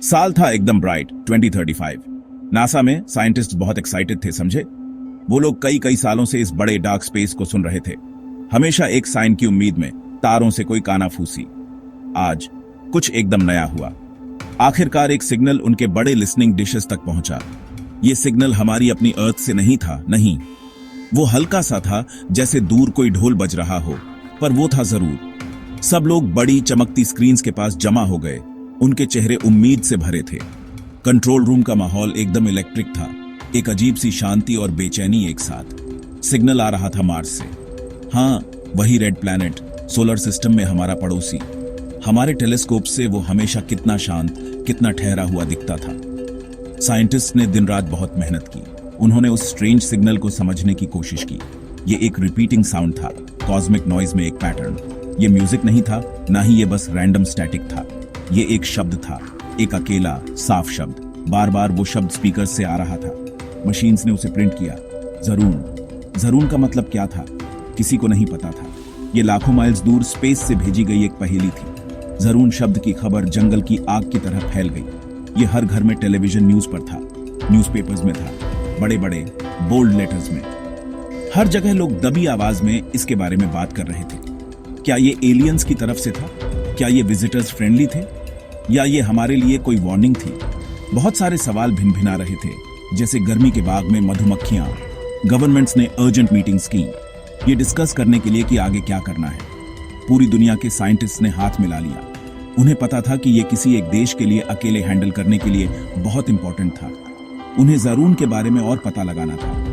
साल था एकदम ब्राइट 2035। नासा में साइंटिस्ट बहुत एक्साइटेड थे, समझे। वो लोग कई कई सालों से इस बड़े डार्क स्पेस को सुन रहे थे, हमेशा एक साइन की उम्मीद में, तारों से कोई कानाफूसी। आज कुछ एकदम नया हुआ। आखिरकार एक सिग्नल उनके बड़े लिसनिंग डिशेस तक पहुंचा। ये सिग्नल हमारी अपनी अर्थ से नहीं था, नहीं। वो हल्का सा था, जैसे दूर कोई ढोल बज रहा हो, पर वो था जरूर। सब लोग बड़ी चमकती स्क्रीन्स के पास जमा हो गए। उनके चेहरे उम्मीद से भरे थे। कंट्रोल रूम का माहौल एकदम इलेक्ट्रिक था, एक अजीब सी शांति और बेचैनी एक साथ। सिग्नल आ रहा था मार्स से। हाँ, वही रेड प्लैनेट, सोलर सिस्टम में हमारा पड़ोसी। हमारे टेलीस्कोप से वो हमेशा कितना शांत, कितना ठहरा हुआ दिखता था। साइंटिस्ट ने दिन रात बहुत मेहनत की। उन्होंने उस स्ट्रेंज सिग्नल को समझने की कोशिश की। ये एक रिपीटिंग साउंड था, कॉस्मिक नॉइज में एक पैटर्न। ये म्यूजिक नहीं था, ना ही ये बस रैंडम स्टैटिक था। ये एक शब्द था, एक अकेला साफ शब्द। बार बार वो शब्द स्पीकर से आ रहा था। मशीन्स ने उसे प्रिंट किया। जरून। जरून का मतलब क्या था, किसी को नहीं पता था। ये लाखों माइल्स दूर स्पेस से भेजी गई एक पहेली थी। जरून शब्द की खबर जंगल की आग की तरह फैल गई। ये हर घर में टेलीविजन न्यूज पर था, न्यूज़पेपर्स में था, बड़े बड़े बोल्ड लेटर्स में। हर जगह लोग दबी आवाज में इसके बारे में बात कर रहे थे। क्या ये एलियंस की तरफ से था? क्या ये विजिटर्स फ्रेंडली थे? या ये हमारे लिए कोई वार्निंग थी? बहुत सारे सवाल भिनभिना रहे थे, जैसे गर्मी के बाग में मधुमक्खियां। गवर्नमेंट्स ने अर्जेंट मीटिंग्स की, ये डिस्कस करने के लिए कि आगे क्या करना है। पूरी दुनिया के साइंटिस्ट ने हाथ मिला लिया। उन्हें पता था कि ये किसी एक देश के लिए अकेले हैंडल करने के लिए बहुत इंपॉर्टेंट था। उन्हें जरून के बारे में और पता लगाना था।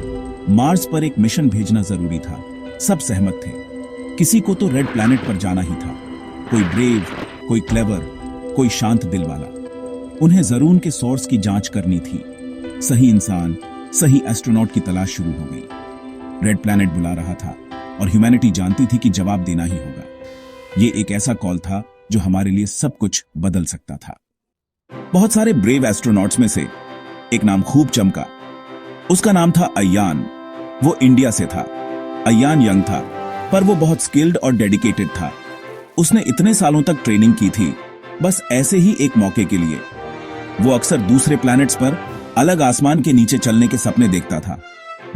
मार्स पर एक मिशन भेजना जरूरी था। सब सहमत थे। किसी को तो रेड प्लैनेट पर जाना ही था। कोई ब्रेव, कोई क्लेवर, कोई शांत दिल वाला। उन्हें जरून के सोर्स की जांच करनी थी। सही इंसान, सही एस्ट्रोनॉट की तलाश शुरू हो गई। रेड प्लैनेट बुला रहा था और ह्यूमैनिटी जानती थी कि जवाब देना ही होगा। ये एक ऐसा कॉल था जो हमारे लिए सब कुछ बदल सकता था। बहुत सारे ब्रेव एस्ट्रोनॉट्स में से एक नाम खूब चमका। उसका नाम था अय्यान। वो इंडिया से था। अय्यान यंग था, पर वो बहुत स्किल्ड और डेडिकेटेड था। उसने इतने सालों तक ट्रेनिंग की थी, बस ऐसे ही एक मौके के लिए। वो अक्सर दूसरे प्लैनेट्स पर अलग आसमान के नीचे चलने के सपने देखता था।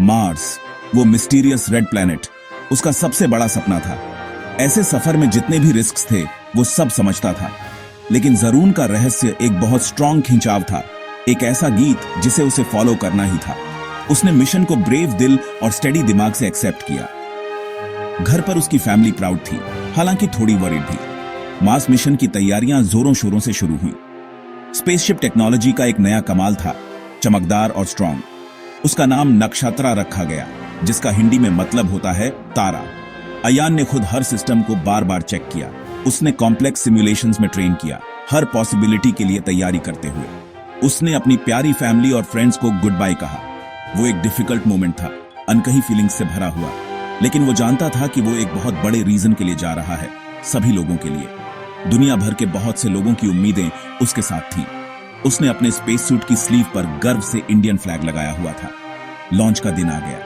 मार्स, वो मिस्टीरियस रेड प्लैनेट, उसका सबसे बड़ा सपना था। ऐसे सफर में जितने भी रिस्क्स थे, वो सब समझता था। लेकिन जरून का रहस्य एक बहुत स्ट्रॉन्ग खिंचाव था, एक ऐसा गीत जिसे उसे फॉलो करना ही था। उसने मिशन को ब्रेव दिल और स्टेडी दिमाग से एक्सेप्ट किया। घर पर उसकी फैमिली प्राउड थी, हालांकि थोड़ी वरीड भी। मार्स मिशन की तैयारियां जोरों शोरों से शुरू हुई। स्पेसशिप टेक्नोलॉजी का एक नया कमाल था, चमकदार और स्ट्रॉन्ग। उसका नाम नक्षत्रा रखा गया, जिसका हिंदी में मतलब होता है तारा। अय्यान ने खुद हर सिस्टम को बार बार चेक किया। उसने कॉम्प्लेक्स सिमुलेशंस में ट्रेन किया, हर पॉसिबिलिटी के लिए तैयारी करते हुए। उसने अपनी प्यारी फैमिली और फ्रेंड्स को गुड बाय कहा। वो एक डिफिकल्ट मोमेंट था, अनकही फीलिंग्स से भरा हुआ, लेकिन वो जानता था कि वो एक बहुत बड़े रीजन के लिए जा रहा है, सभी लोगों के लिए। दुनिया भर के बहुत से लोगों की उम्मीदें उसके साथ थीं। उसने अपने स्पेस सूट की स्लीव पर गर्व से इंडियन फ्लैग लगाया हुआ था। लॉन्च का दिन आ गया।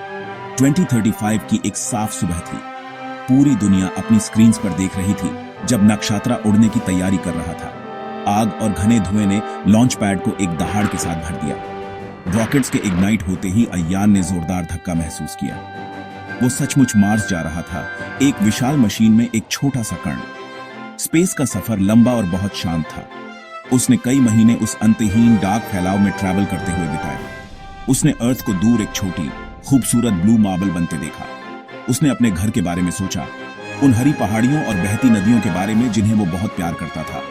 2035 की एक साफ सुबह थी। पूरी दुनिया अपनी स्क्रीन्स पर देख रही थी जब नक्षत्रा उड़ने की तैयारी कर रहा था। आग और घने धुएं ने लॉन्च पैड को एक दहाड़ के साथ भर दिया। रॉकेट्स के इग्नाइट होते ही अय्यान ने जोरदार धक्का महसूस किया। वो सचमुच मार्स जा रहा था, एक विशाल मशीन में एक छोटा सा कण। स्पेस का सफर लंबा और बहुत शांत था। उसने कई महीने उस अंतहीन डार्क फैलाव में ट्रैवल करते हुए बिताए। उसने अर्थ को दूर एक छोटी, खूबसूरत ब्लू मार्बल बनते देखा। उसने अपने घर के बारे में सोचा, उन हरी पहाड़ियों और बहती नदियों के बारे में जिन्हें वो बहुत प्यार करता था।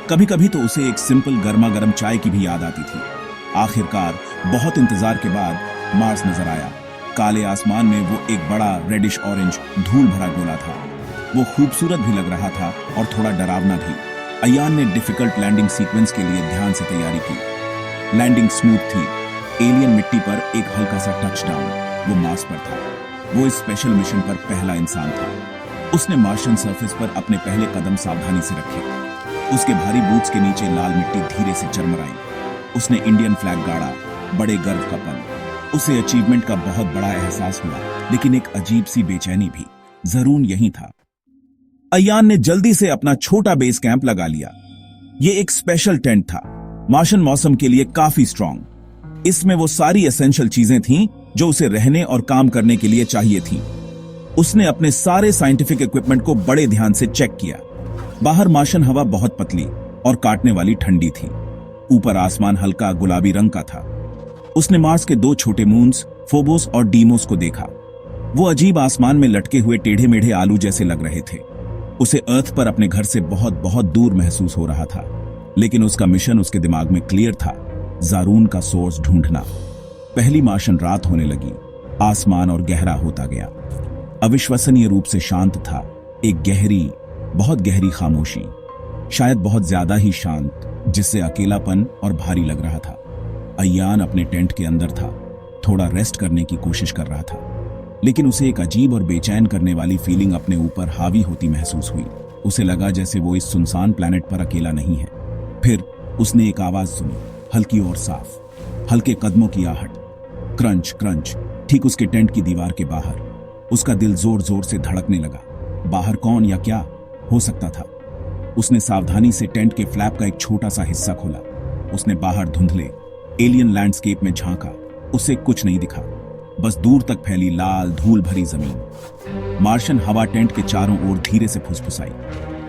कभी कभी तो उसे एक सिंपल गर्मा गर्म चाय की भी याद आती थी। आखिरकार बहुत इंतजार के बाद मार्स नजर आया। काले आसमान में वो एक बड़ा रेडिश ऑरेंज धूल भरा गोला था। वो खूबसूरत भी लग रहा था और थोड़ा डरावना भी। अय्यान ने डिफिकल्ट लैंडिंग सीक्वेंस के लिए ध्यान से तैयारी की। लैंडिंग स्मूथ थी। एलियन मिट्टी पर एक हल्का सा टच डाउन। वो मार्स पर था। वो इस स्पेशल मिशन पर पहला इंसान था। उसने मार्शियन सरफेस पर अपने पहले कदम सावधानी से रखे। उसके भारी बूट्स के नीचे लाल मिट्टी धीरे से चरमराई। उसने इंडियन फ्लैग गाड़ा, बड़े गर्व का पल। उसे अचीवमेंट का बहुत बड़ा एहसास हुआ, लेकिन एक अजीब सी बेचैनी भी। जरून यही था। अय्यान ने जल्दी से अपना छोटा बेस कैंप लगा लिया। ये एक स्पेशल टेंट था, मार्शन मौसम के लिए काफी स्ट्रांग। इसमें वो सारी एसेंशियल चीजें थीं जो उसे रहने और काम करने के लिए चाहिए थीं। उसने अपने सारे साइंटिफिक इक्विपमेंट को बड़े ध्यान से चेक किया। बाहर मार्शन हवा बहुत पतली और काटने वाली ठंडी थी। ऊपर आसमान हल्का गुलाबी रंग का था। उसने मार्स के 2 छोटे मून्स फोबोस और डीमोस को देखा। वो अजीब आसमान में लटके हुए टेढ़े मेढ़े आलू जैसे लग रहे थे। उसे अर्थ पर अपने घर से बहुत बहुत दूर महसूस हो रहा था, लेकिन उसका मिशन उसके दिमाग में क्लियर था, ज़ारून का सोर्स ढूंढना। पहली मार्शन रात होने लगी। आसमान और गहरा होता गया। अविश्वसनीय रूप से शांत था। एक गहरी, बहुत गहरी खामोशी, शायद बहुत ज्यादा ही शांत, जिससे अकेलापन और भारी लग रहा था। अय्यान अपने टेंट के अंदर था, थोड़ा रेस्ट करने की कोशिश कर रहा था, लेकिन उसे एक अजीब और बेचैन करने वाली फीलिंग अपने ऊपर हावी होती महसूस हुई। उसे लगा जैसे वो इस सुनसान प्लैनेट पर अकेला नहीं है। फिर उसने एक आवाज सुनी, हल्की और साफ, हल्के कदमों की आहट, क्रंच क्रंच, ठीक उसके टेंट की दीवार के बाहर। उसका दिल जोर जोर से धड़कने लगा। बाहर कौन या क्या हो सकता था? उसने सावधानी से टेंट के फ्लैप का एक छोटा सा हिस्सा खोला। उसने बाहर धुंधले एलियन लैंडस्केप में झांका। उसे कुछ नहीं दिखा, बस दूर तक फैली लाल धूल भरी जमीन। मार्शन हवा टेंट के चारों ओर धीरे से फुसफुसाई।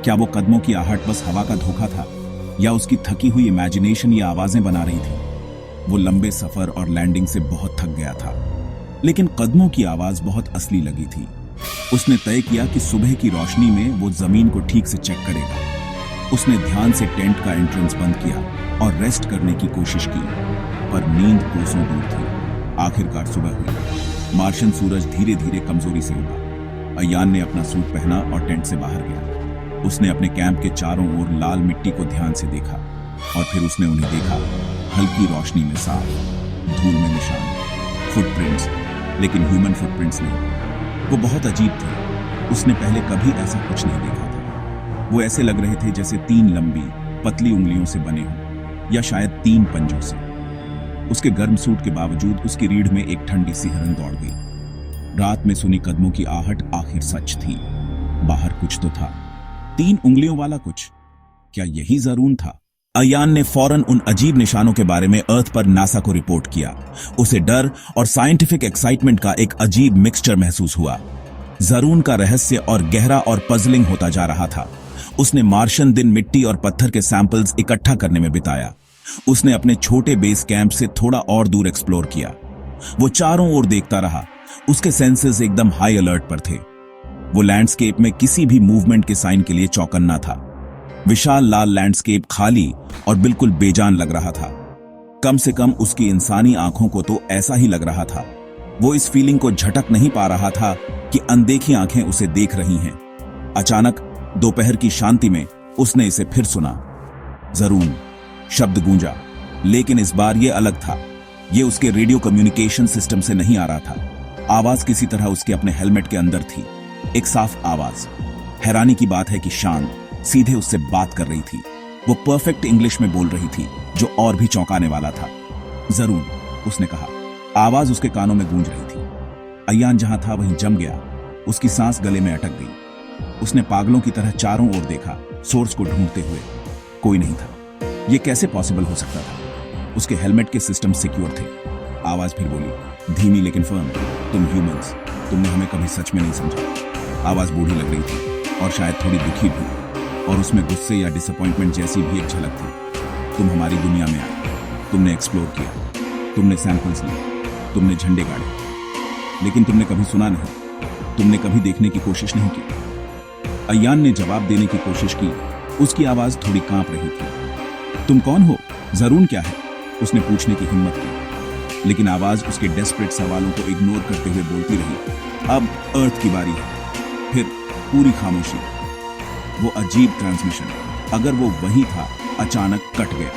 क्या वो कदमों की आहट बस हवा का धोखा था, या उसकी थकी हुई इमेजिनेशन ये आवाजें बना रही थी? वो लंबे सफर और लैंडिंग से बहुत थक गया था, लेकिन कदमों की आवाज बहुत असली लगी थी। उसने तय किया कि सुबह की रोशनी में वो जमीन को ठीक से चेक करेगा। उसने ध्यान से टेंट का एंट्रेंस बंद किया और रेस्ट करने की कोशिश की, पर नींद कोसों दूर थी। आखिरकार सुबह हुई। मार्शन सूरज धीरे धीरे कमजोरी से उगा। अय्यान ने अपना सूट पहना और टेंट से बाहर गया। उसने अपने कैंप के चारों ओर लाल मिट्टी को ध्यान से देखा, और फिर उसने उन्हें देखा, हल्की रोशनी में साफ, धूल में निशान, फुटप्रिंट्स, लेकिन ह्यूमन फुटप्रिंट्स नहीं। वो बहुत अजीब थे। उसने पहले कभी ऐसा कुछ नहीं देखा था। वो ऐसे लग रहे थे जैसे 3 लंबी पतली उंगलियों से बने हों, या शायद 3 पंजों से। उसके गर्म सूट के बावजूद उसकी रीढ़ में एक ठंडी सी हिरन दौड़ गई। रात में सुनी कदमों की आहट आखिर सच थी। बाहर कुछ तो था, 3 उंगलियों वाला कुछ। क्या यही ज़ारून था? अय्यान ने फौरन उन अजीब निशानों के बारे में अर्थ पर नासा को रिपोर्ट किया। उसे डर और साइंटिफिक एक्साइटमेंट का एक अजीब मिक्सचर महसूस हुआ। ज़ारून का रहस्य और गहरा और पजलिंग होता जा रहा था। उसने मार्शन दिन मिट्टी और पत्थर के सैंपल्स इकट्ठा करने में बिताया। उसने अपने छोटे बेस कैंप से थोड़ा और दूर एक्सप्लोर किया। वो चारों ओर देखता रहा। उसके सेंसेस एकदम हाई अलर्ट पर थे। वो लैंडस्केप में किसी भी मूवमेंट के साइन के लिए चौकन्ना था। विशाल लाल लैंडस्केप खाली और बिल्कुल बेजान लग रहा था। कम से कम उसकी इंसानी आंखों को तो ऐसा ही लग रहा था। वो इस फीलिंग को झटक नहीं पा रहा था कि अनदेखी आंखें उसे देख रही हैं। अचानक दोपहर की शांति में उसने इसे फिर सुना। ज़ारून शब्द गूंजा, लेकिन इस बार यह अलग था। यह उसके रेडियो कम्युनिकेशन सिस्टम से नहीं आ रहा था। आवाज किसी तरह उसके अपने हेलमेट के अंदर थी। एक साफ आवाज। हैरानी की बात है कि शान सीधे उससे बात कर रही थी। वो परफेक्ट इंग्लिश में बोल रही थी, जो और भी चौंकाने वाला था। ज़ारून, उसने कहा। आवाज उसके कानों में गूंज रही थी। अय्यान जहां था वहीं जम गया। उसकी सांस गले में अटक गई। उसने पागलों की तरह चारों ओर देखा, सोर्स को ढूंढते हुए। कोई नहीं था। यह कैसे पॉसिबल हो सकता था? उसके हेलमेट के सिस्टम सिक्योर थे। आवाज फिर बोली, धीमी लेकिन फर्म, तुम ह्यूमंस, तुमने हमें कभी सच में नहीं समझा। आवाज बूढ़ी लग रही थी और शायद थोड़ी दुखी भी, और उसमें गुस्से या डिसअपॉइंटमेंट जैसी भी एक झलक थी। तुम हमारी दुनिया में आए, तुमने एक्सप्लोर किया, तुमने सैंपल्स लिए, तुमने झंडे गाड़े, लेकिन तुमने कभी सुना नहीं, तुमने कभी देखने की कोशिश नहीं की। अय्यान ने जवाब देने की कोशिश की। उसकी आवाज थोड़ी कांप रही थी। तुम कौन हो? ज़ारून क्या है? उसने पूछने की हिम्मत की, लेकिन आवाज उसके डेस्परेट सवालों को इग्नोर करते हुए बोलती रही। अब अर्थ की बारी है। फिर पूरी खामोशी। वो अजीब ट्रांसमिशन, अगर वो वही था, अचानक कट गया।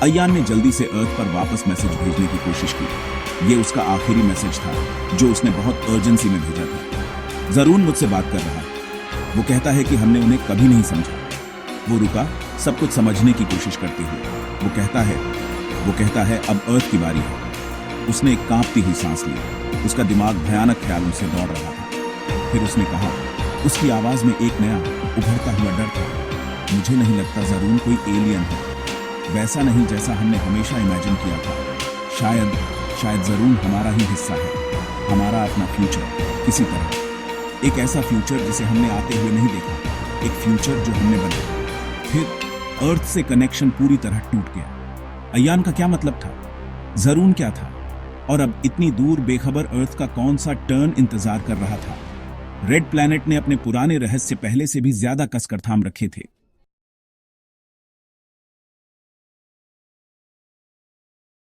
अय्यान ने जल्दी से अर्थ पर वापस मैसेज भेजने की कोशिश की। ये उसका आखिरी मैसेज था, जो उसने बहुत अर्जेंसी में भेजा था। ज़ारून मुझसे बात कर रहा है। वो कहता है कि हमने उन्हें कभी नहीं समझा। वो रुका, सब कुछ समझने की कोशिश करते हुए। वो कहता है अब अर्थ की बारी है। उसने एक कांपती हुई सांस ली। उसका दिमाग भयानक ख्यालों से दौड़ रहा था। फिर उसने कहा, उसकी आवाज में एक नया उभरता हुआ डर था, मुझे नहीं लगता ज़ारून कोई एलियन है। वैसा नहीं जैसा हमने हमेशा इमेजिन किया था। शायद जरूर हमारा ही हिस्सा है, हमारा अपना फ्यूचर किसी तरह। एक ऐसा फ्यूचर जिसे हमने आते हुए नहीं देखा, एक फ्यूचर जो हमने बनाया। फिर अर्थ से कनेक्शन पूरी तरह टूट गया। अयान का क्या मतलब था? जरून क्या था? और अब इतनी दूर बेखबर अर्थ का कौन सा टर्न इंतजार कर रहा था? रेड प्लैनेट ने अपने पुराने रहस्य पहले से भी ज्यादा कसकर थाम रखे थे।